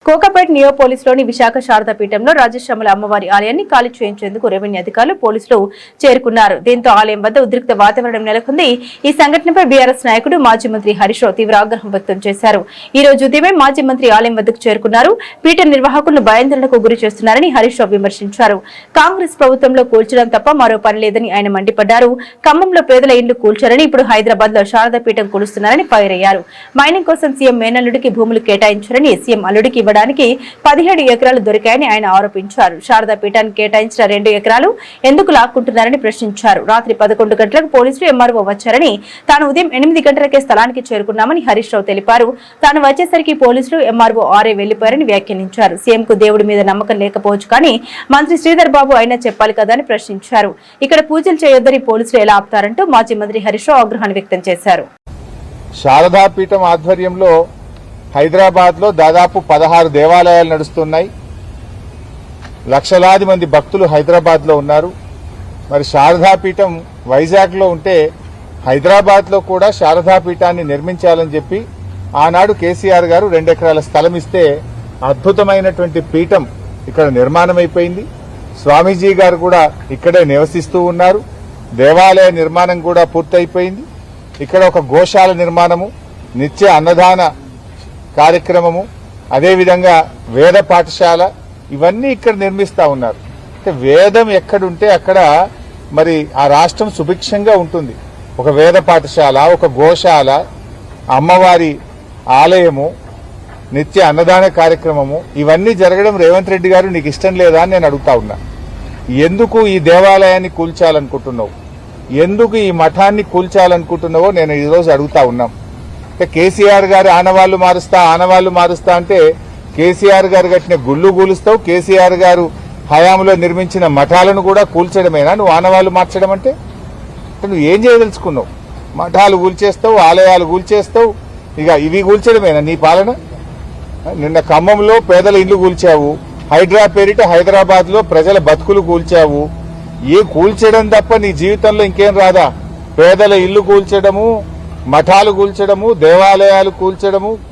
కోకాపేట్ నియోపోలిస్లోని విశాఖ శారదా పీఠంలో రాజశ్యామల అమ్మవారి ఆలయాన్ని ఖాళీ చేయించేందుకు రెవెన్యూ అధికారులు పోలీసులు చేరుకున్నారు. దీంతో ఆలయం వద్ద ఉద్రిక్త వాతావరణం నెలకొంది. ఈ సంఘటనపై బీఆర్ఎస్ నాయకుడు మాజీ మంత్రి హరీష్ రావు తీవ్ర ఆగ్రహం వ్యక్తం చేశారు. ఈ రోజు ఉదయమే మాజీ మంత్రి ఆలయం వద్దకు చేరుకున్నారు. పీఠ నిర్వాహకులను భయాందోళనకు గురి చేస్తున్నారని హరీష్ రావు విమర్శించారు. కాంగ్రెస్ ప్రభుత్వంలో కూల్చడం తప్ప మరో పని లేదని ఆయన మండిపడ్డారు. ఖమ్మంలో పేదల ఇండ్లు కూల్చారని, ఇప్పుడు హైదరాబాద్ లో శారదా పీఠం కూలుస్తున్నారని ఫైర్ అయ్యారు. మైనింగ్ కోసం సీఎం మేనల్లుడికి భూములు కేటాయించారని, సీఎం అల్లుడికి ఇవ్వడానికి 17 ఎకరాలు దొరికాయని ఆయన ఆరోపించారు. శారదా పీఠానికి కేటాయించిన 2 ఎకరాలు ఎందుకు లాక్కుంటున్నారని ప్రశ్నించారు. రాత్రి 11 గంటలకు పోలీసులు ఎంఆర్ఓ వచ్చారని, తాను ఉదయం 8 గంటలకే స్థలానికి చేరుకున్నామని హరీష్ రావు తెలిపారు. తాను వచ్చేసరికి పోలీసులు ఎంఆర్ఓ ఆరే వెళ్లిపోయారని వ్యాఖ్యానించారు. సీఎంకు దేవుడి మీద నమ్మకం లేకపోవచ్చు కానీ మంత్రి శ్రీధర్ బాబు అయినా చెప్పాలి కదా అని ప్రశ్నించారు. ఇక్కడ పూజలు చేయొద్దని పోలీసులు ఎలా ఆపుతారంటూ మాజీ మంత్రి హరీష్ రావు ఆగ్రహాన్ని వ్యక్తం చేశారు. శారదా పీఠం ఆధ్వర్యంలో హైదరాబాద్ లో దాదాపు 16 దేవాలయాలు నడుస్తున్నాయి. లక్షలాది మంది భక్తులు హైదరాబాద్ లో ఉన్నారు. మరి శారదా పీఠం వైజాగ్ లో ఉంటే హైదరాబాద్ లో కూడా శారదా పీఠాన్ని నిర్మించాలని చెప్పి ఆనాడు కేసీఆర్ గారు 2 ఎకరాల స్థలం ఇస్తే అద్భుతమైనటువంటి పీఠం ఇక్కడ నిర్మాణం అయిపోయింది. స్వామీజీ గారు కూడా ఇక్కడే నివసిస్తూ ఉన్నారు. దేవాలయ నిర్మాణం కూడా పూర్తయిపోయింది. ఇక్కడ ఒక గోశాల నిర్మాణము, నిత్య అన్నదాన కార్యక్రమము, అదేవిధంగా వేద పాఠశాల, ఇవన్నీ ఇక్కడ నిర్మిస్తా ఉన్నారు. అంటే వేదం ఎక్కడుంటే అక్కడ మరి ఆ రాష్ట్రం సుభిక్షంగా ఉంటుంది. ఒక వేద పాఠశాల, ఒక గోశాల, అమ్మవారి ఆలయము, నిత్య అన్నదాన కార్యక్రమము, ఇవన్నీ జరగడం రేవంత్ రెడ్డి గారు నీకు ఇష్టం లేదా అని నేను అడుగుతా ఉన్నా. ఎందుకు ఈ దేవాలయాన్ని కూల్చాలనుకుంటున్నావు, ఎందుకు ఈ మఠాన్ని కూల్చాలనుకుంటున్నావో నేను ఈరోజు అడుగుతా ఉన్నాం. కేసీఆర్ గారు ఆనవాళ్లు మారుస్తా అంటే కేసీఆర్ గారు కట్టిన గుళ్ళు కూలుస్తావు, కేసీఆర్ గారు హయాంలో నిర్మించిన మఠాలను కూడా కూల్చడమేనా నువ్వు ఆనవాళ్లు మార్చడం అంటే? నువ్వు ఏం చేయదలుచుకున్నావు? మఠాలు కూల్చేస్తావు, ఆలయాలు కూల్చేస్తావు, ఇక ఇవి కూల్చడమేనా నీ పాలన? నిన్న ఖమ్మంలో పేదల ఇండ్లు కూల్చావు, హైడ్రా పేరిట హైదరాబాద్ లో ప్రజల బతుకులు కూల్చావు. ఏ కూల్చడం తప్ప నీ జీవితంలో ఇంకేం రాదా? పేదల ఇల్లు కూల్చడము, మఠాలు కూల్చడము, దేవాలయాలు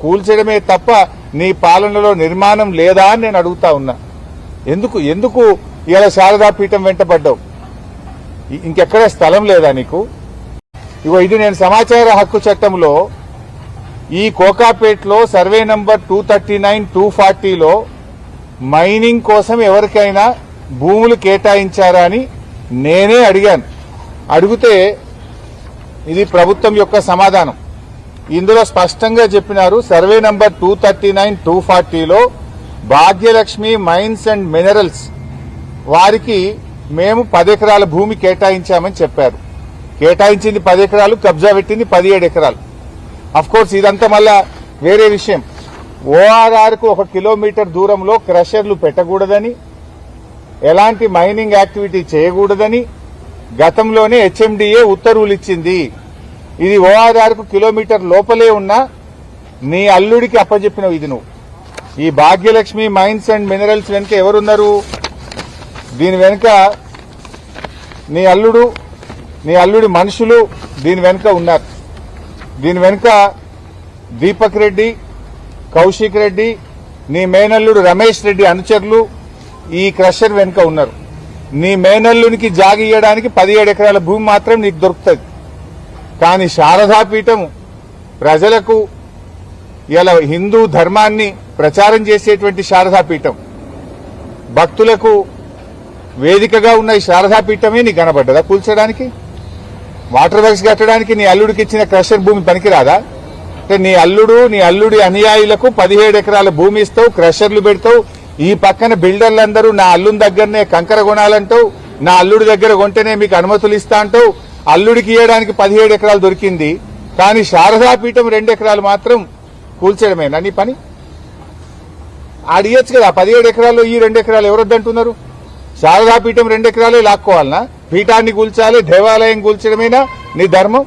కూల్చడమే తప్ప నీ పాలనలో నిర్మాణం లేదా అని నేను అడుగుతా ఉన్నా. ఎందుకు ఇలా శారదా పీఠం వెంటబడ్డావు? ఇంకెక్కడ స్థలం లేదా నీకు? ఇగో ఇది నేను సమాచార హక్కు చట్టంలో ఈ కోకాపేట్లో సర్వే నంబర్ 239, 240లో మైనింగ్ కోసం ఎవరికైనా భూములు కేటాయించారా అని నేనే అడిగాను. అడిగితే ఇది ప్రభుత్వం యొక్క సమాధానం. ఇందులో స్పష్టంగా చెప్పినారు, సర్వే నంబర్ 239, 240లో భాగ్యలక్ష్మి మైన్స్ అండ్ మినరల్స్ వారికి మేము 10 ఎకరాల భూమి కేటాయించామని చెప్పారు. కేటాయించింది 10 ఎకరాలు, కబ్జా పెట్టింది 17 ఎకరాలు. అఫ్కోర్స్ ఇదంతా మళ్ళా వేరే విషయం. ORR కు 1 కిలోమీటర్ దూరంలో క్రషర్లు పెట్టకూడదని, ఎలాంటి మైనింగ్ యాక్టివిటీ చేయకూడదని గతంలోనే HMDA ఉత్తర్వులు ఇచ్చింది. ఇది ORR కు కిలోమీటర్ లోపలే ఉన్నా నీ అల్లుడికి అప్పచెప్పినవు. ఇది నువ్వు ఈ భాగ్యలక్ష్మి మైన్స్ అండ్ మినరల్స్ వెనుక ఎవరున్నారు? దీని వెనుక నీ అల్లుడి మనుషులు దీని వెనుక ఉన్నారు. దీని వెనుక దీపక్ రెడ్డి, కౌశిక్ రెడ్డి, నీ మేనల్లుడు రమేష్ రెడ్డి అనుచరులు ఈ క్రషర్ వెనుక ఉన్నారు. నీ మేనల్లునికి జాగి ఇయ్యడానికి 17 ఎకరాల భూమి మాత్రం నీకు దొరుకుతుంది. కానీ శారదా పీఠం ప్రజలకు ఇలా హిందూ ధర్మాన్ని ప్రచారం చేసేటువంటి శారదా పీఠం, భక్తులకు వేదికగా ఉన్న ఈ శారదా పీఠమే నీకు కనబడ్డదా కూల్చడానికి? వాటర్ వర్క్స్ కట్టడానికి నీ అల్లుడికి ఇచ్చిన క్రషర్ భూమి పనికిరాదా? అంటే నీ అల్లుడి అనుయాయులకు 17 ఎకరాల భూమి ఇస్తావు, క్రషర్లు పెడతావు. ఈ పక్కన బిల్డర్లందరూ నా అల్లుని దగ్గరనే కంకర కొనాలంటావు, నా అల్లుడి దగ్గర కొంటేనే మీకు అనుమతులు ఇస్తా అంటావు. అల్లుడికి ఇవ్వడానికి 17 ఎకరాలు దొరికింది, కానీ శారదా పీఠం 2 ఎకరాలు మాత్రం కూల్చడమేనా నీ పని? ఆడియచ్చు కదా 17 ఎకరాల్లో ఈ 2 ఎకరాలు ఎవరొద్దంటున్నారు? శారదా పీఠం 2 ఎకరాలే లాక్కోవాలనా? పీఠాన్ని కూల్చాలి, దేవాలయం కూల్చడమేనా నీ ధర్మం?